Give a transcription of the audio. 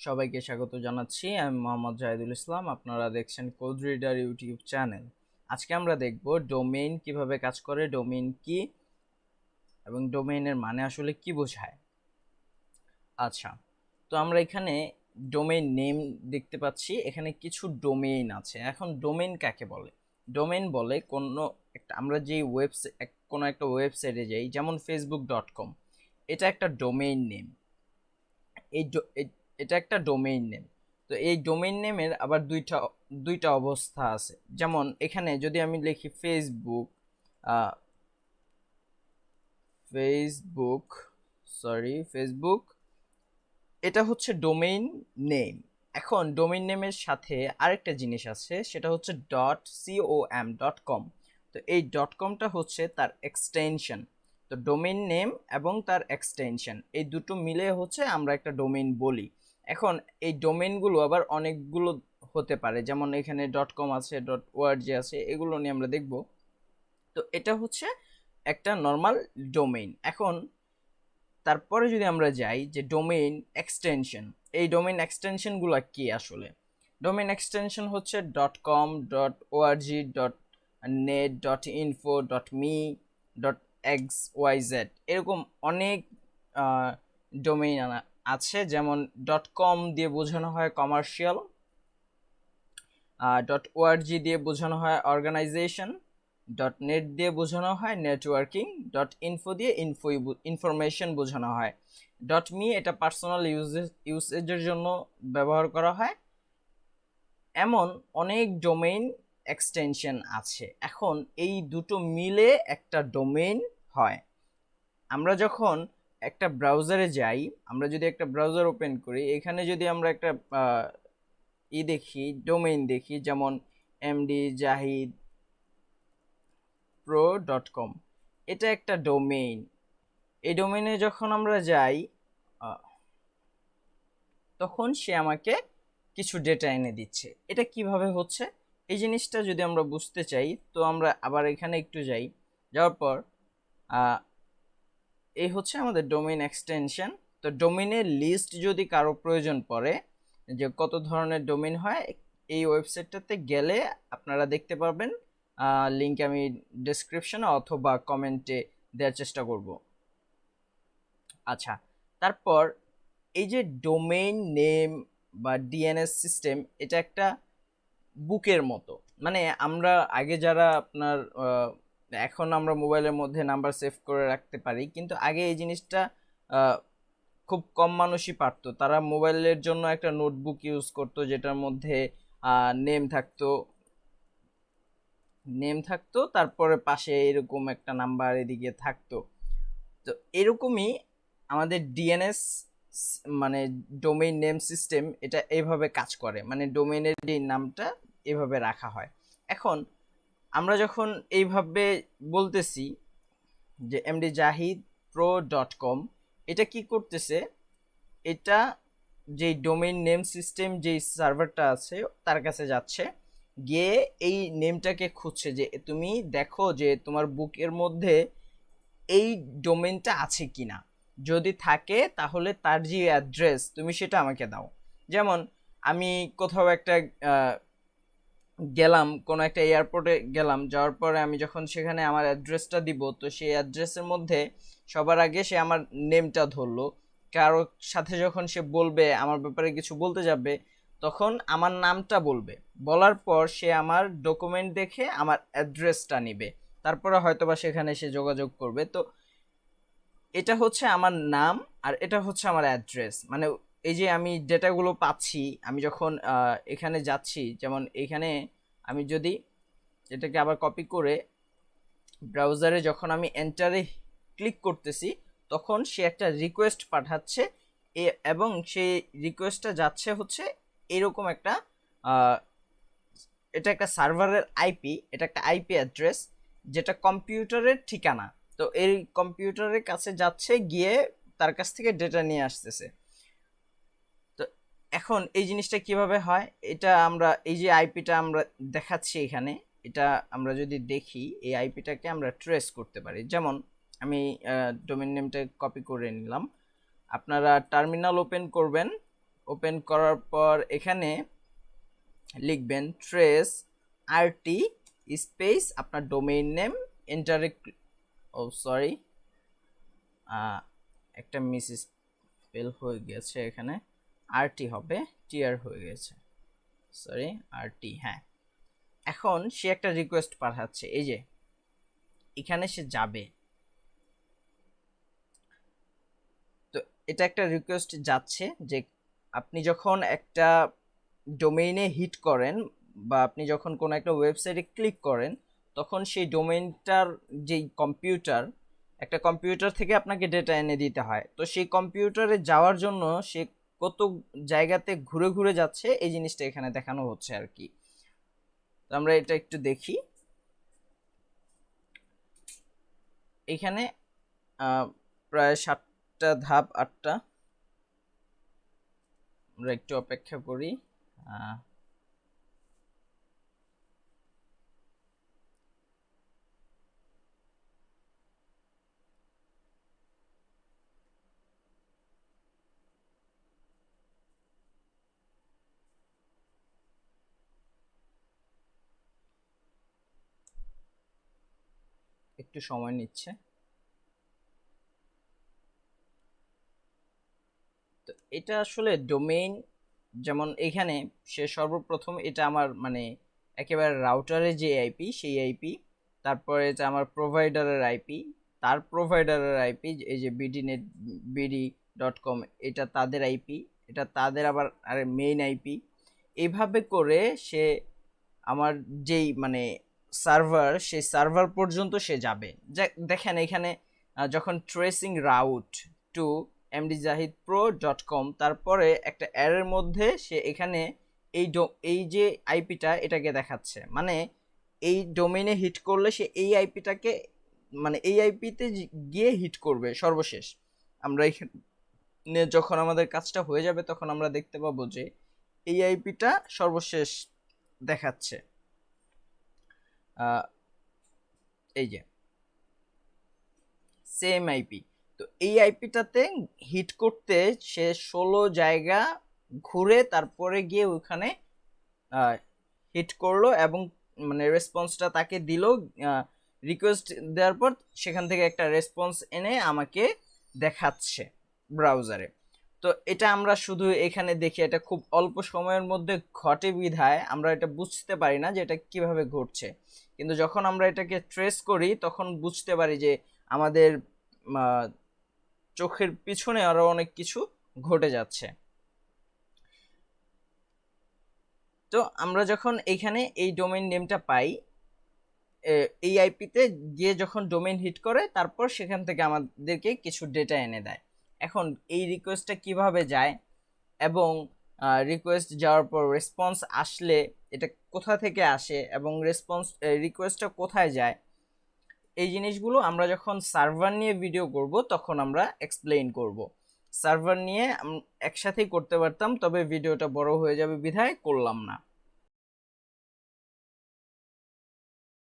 সবাইকে স্বাগত জানাচ্ছি। আমি মdzahid.pro। আপনারা দেখছেন কোড রিডার ইউটিউব চ্যানেল। আজকে আমরা দেখব ডোমেইন কিভাবে কাজ করে, ডোমেইন কি এবং ডোমেইনের মানে আসলে কি বোঝায়। আচ্ছা, তো আমরা এখানে ডোমেইন নেম দেখতে পাচ্ছি। এখানে কিছু ডোমেইন আছে। এখন ডোমেইন কাকে বলে? ডোমেইন বলে কোনো একটা, আমরা যে কোনো একটা ওয়েবসাইটে যাই, যেমন facebook.com, এটা একটা ডোমেইন নেম। এটা একটা ডোমেইন নেম। তো এই ডোমেইন নেমের আবার দুইটা অবস্থা আছে। যেমন এখানে যদি আমি লিখি ফেসবুক, ফেসবুক, এটা হচ্ছে ডোমেইন নেম। এখন ডোমেইন নেমের সাথে আরেকটা জিনিস আছে, সেটা হচ্ছে .com. তো এই .comটা হচ্ছে তার এক্সটেনশন। তো ডোমেইন নেম এবং তার এক্সটেনশন, এই দুটো মিলে হচ্ছে আমরা একটা ডোমেইন বলি। এখন এই ডোমেইনগুলো আবার অনেকগুলো হতে পারে, যেমন এখানে .com আছে, .org আছে, এগুলো নিয়ে আমরা দেখব। তো এটা হচ্ছে একটা নর্মাল ডোমেইন। এখন তারপরে যদি আমরা যাই যে ডোমেইন এক্সটেনশন, এই ডোমেইন এক্সটেনশনগুলো কি আসলে? ডোমেইন এক্সটেনশন হচ্ছে .com, .org, .net, .info, .me, .xyz, এরকম অনেক ডোমেইন আছে। যেমন .com দিয়ে বোঝানো হয় কমার্শিয়াল, .org দিয়ে বোঝানো হয় অর্গানাইজেশন, .net দিয়ে বোঝানো হয় নেটওয়ার্কিং, .info দিয়ে ইনফরমেশন বোঝানো হয়, .me এটা পার্সোনাল ইউসেজের জন্য ব্যবহার করা হয়। এমন অনেক ডোমেইন এক্সটেনশন আছে। এখন এই দুটো মিলে একটা ডোমেইন হয়। আমরা যখন একটা ব্রাউজারে যাই, আমরা যদি একটা ব্রাউজার ওপেন করি, এখানে যদি আমরা একটা দেখি, ডোমেইন দেখি, যেমন mdzahid.pro.com, এটা একটা ডোমেইন। এই ডোমেইনে যখন আমরা যাই, তখন সে আমাকে কিছু ডেটা এনে দিচ্ছে। এটা কিভাবে হচ্ছে, এই জিনিসটা যদি আমরা বুঝতে চাই, তো আমরা আবার এখানে একটু যাওয়ার পর এই হচ্ছে আমাদের ডোমেইন এক্সটেনশন। তো ডোমেইনের লিস্ট যদি কারো প্রয়োজন পড়ে, যে কত ধরনের ডোমেইন হয়, এই ওয়েবসাইটটাতে গেলে আপনারা দেখতে পারবেন। লিংক আমি ডেসক্রিপশনে অথবা কমেন্টে দেওয়ার চেষ্টা করব। আচ্ছা, তারপর এই যে ডোমেইন নেম বা ডিএনএস সিস্টেম, এটা একটা বুকের মতো। মানে আমরা আগে যারা আপনার এখন আমরা মোবাইলের মধ্যে নাম্বার সেভ করে রাখতে পারি, কিন্তু আগে এই জিনিসটা খুব কম মানুষই পারতো। তারা মোবাইলের জন্য একটা নোটবুক ইউজ করতো, যেটার মধ্যে নেম থাকতো, তারপরে পাশে এরকম একটা নাম্বার এদিকে থাকতো। তো এরকমই আমাদের ডিএনএস, মানে ডোমেইন নেম সিস্টেম, এটা এইভাবে কাজ করে। মানে ডোমেইনের যে নামটা এভাবে রাখা হয়। এখন আমরা যখন এইভাবে বলতেছি যে mdzahid.pro.com, এটা কি করতেছে? এটা যেই ডোমেইন নেম সিস্টেম, যেই সার্ভারটা আছে, তার কাছে যাচ্ছে, গিয়ে এই নেমটাকে খুঁজছে, যে তুমি দেখো যে তোমার বুকের মধ্যে এই ডোমেইনটা আছে কিনা। যদি থাকে তাহলে তার যে অ্যাড্রেস, তুমি সেটা আমাকে দাও। যেমন আমি কোথাও একটা গেলাম, কোনো একটা এয়ারপোর্টে গেলাম, যাওয়ার পরে আমি যখন সেখানে আমার অ্যাড্রেসটা দিব, তো সেই অ্যাড্রেসের মধ্যে সবার আগে সে আমার নেমটা ধরলো। কারো সাথে যখন সে বলবে, আমার ব্যাপারে কিছু বলতে যাবে, তখন আমার নামটা বলবে। বলার পর সে আমার ডকুমেন্ট দেখে আমার অ্যাড্রেসটা নিবে, তারপরে হয়তোবা সেখানে সে যোগাযোগ করবে। তো এটা হচ্ছে আমার নাম, আর এটা হচ্ছে আমার অ্যাড্রেস। মানে এই যে আমি ডেটাগুলো পাচ্ছি, আমি যখন এখানে যাচ্ছি, যেমন এখানে আমি যদি এটাকে আবার কপি করে ব্রাউজারে যখন আমি এন্টারে ক্লিক করতেছি, তখন সে একটা রিকোয়েস্ট পাঠাচ্ছে, এবং সেই রিকোয়েস্টটা যাচ্ছে হচ্ছে এরকম একটা, এটা একটা সার্ভারের আইপি, এটা একটা আইপি অ্যাড্রেস, যেটা কম্পিউটারের ঠিকানা। তো এই কম্পিউটারের কাছে যাচ্ছে, গিয়ে তার কাছ থেকে ডেটা নিয়ে আসতেছে। তো এখন এই জিনিসটা কিভাবে হয়, এটা আমরা এই যে আইপিটা আমরা দেখাচ্ছি এখানে, এটা আমরা যদি দেখি, এই আইপিটাকে আমরা ট্রেস করতে পারি। যেমন আমি ডোমেইন নেমটা কপি করে নিলাম। আপনারা টার্মিনাল ওপেন করবেন, ওপেন করার পর এখানে লিখবেন ট্রেস আরটি স্পেস আপনার ডোমেইন নেম এন্টারে, ও সরি একটা মিস স্পেল হয়ে গেছে, এখানে আরটি হবে টিআর হয়ে গেছে, সরি আরটি। হ্যাঁ, এখন সে একটা রিকোয়েস্ট পাঠাচ্ছে, এই যে এখানে সে যাবে, তো এটা একটা রিকোয়েস্ট যাচ্ছে যে আপনি যখন একটা ডোমেইনে হিট করেন বা আপনি যখন কোনো একটা ওয়েবসাইটে ক্লিক করেন, তখন সেই ডোমেইনটার যেই কম্পিউটার, একটা কম্পিউটার থেকে আপনাকে ডেটা এনে দিতে হয়, তো সেই কম্পিউটারে যাওয়ার জন্য সে কত জায়গাতে ঘুরে ঘুরে যাচ্ছে এই জিনিসটা এখানে দেখানো হচ্ছে আর কি। তো আমরা এটা একটু দেখি। এখানে প্রায় 7টা ধাপ 8টা, আমরা একটু অপেক্ষা করি। একটু সময় নিচ্ছে। তো এটা আসলে ডোমেইন, যেমন এখানে সে সর্বপ্রথম এটা আমার মানে একেবারে রাউটারের যে আইপি সেই আইপি, তারপরে এটা আমার প্রোভাইডারের আইপি, তার প্রোভাইডারের আইপি এই যে bd.com, এটা তাদের আইপি, এটা তাদের আবার আর মেইন আইপি। এইভাবে করে সে আমার যেই মানে সার্ভার, সেই সার্ভার পর্যন্ত সে যাবে। দেখেন এখানে যখন ট্রেসিং রাউট টু mdzahid.pro.com, তারপরে একটা অ্যারের মধ্যে সে এখানে এই যে আইপিটা এটাকে দেখাচ্ছে, মানে এই ডোমেইনে হিট করলে সে এই আইপিটাকে মানে এই আইপিতে গিয়ে হিট করবে সর্বশেষ। আমরা এখানে যখন আমাদের কাজটা হয়ে যাবে তখন আমরা দেখতে পাবো যে এই আইপিটা সর্বশেষ দেখাচ্ছে। এই যে সেম আইপি, তো এই আইপিটাতে হিট করতে সে 16 জায়গা ঘুরে তারপরে গিয়ে ওখানে হিট করলো এবং মানে রেসপন্সটা তাকে দিল। রিকোয়েস্ট দেওয়ার পর সেখান থেকে একটা রেসপন্স এনে আমাকে দেখাচ্ছে ব্রাউজারে। তো এটা আমরা শুধু এখানে দেখি, এটা খুব অল্প সময়ের মধ্যে ঘটে বিধায় আমরা এটা বুঝতে পারি না যে এটা কিভাবে ঘটছে, কিন্তু যখন আমরা এটাকে ট্রেস করি তখন বুঝতে পারি যে আমাদের চোখের পিছনে আরো অনেক কিছু ঘটে যাচ্ছে। তো আমরা যখন এখানে এই ডোমেইন নেমটা পাই, এই আইপিতে গিয়ে যখন ডোমেইন হিট করে তারপর সেখান থেকে আমাদেরকে কিছু ডেটা এনে দেয়। এখন এই রিকোয়েস্টটা কিভাবে যায় এবং রিকোয়েস্ট যাওয়ার পর রেসপন্স আসলে এটা কোথা থেকে আসে এবং রিকোয়েস্টটা কোথায় যায়, এই জিনিসগুলো আমরা যখন সার্ভার নিয়ে ভিডিও করব তখন আমরা এক্সপ্লেইন করব। সার্ভার নিয়ে একসাথেই করতে পারতাম, তবে ভিডিওটা বড় হয়ে যাবে বিধায় করলাম না।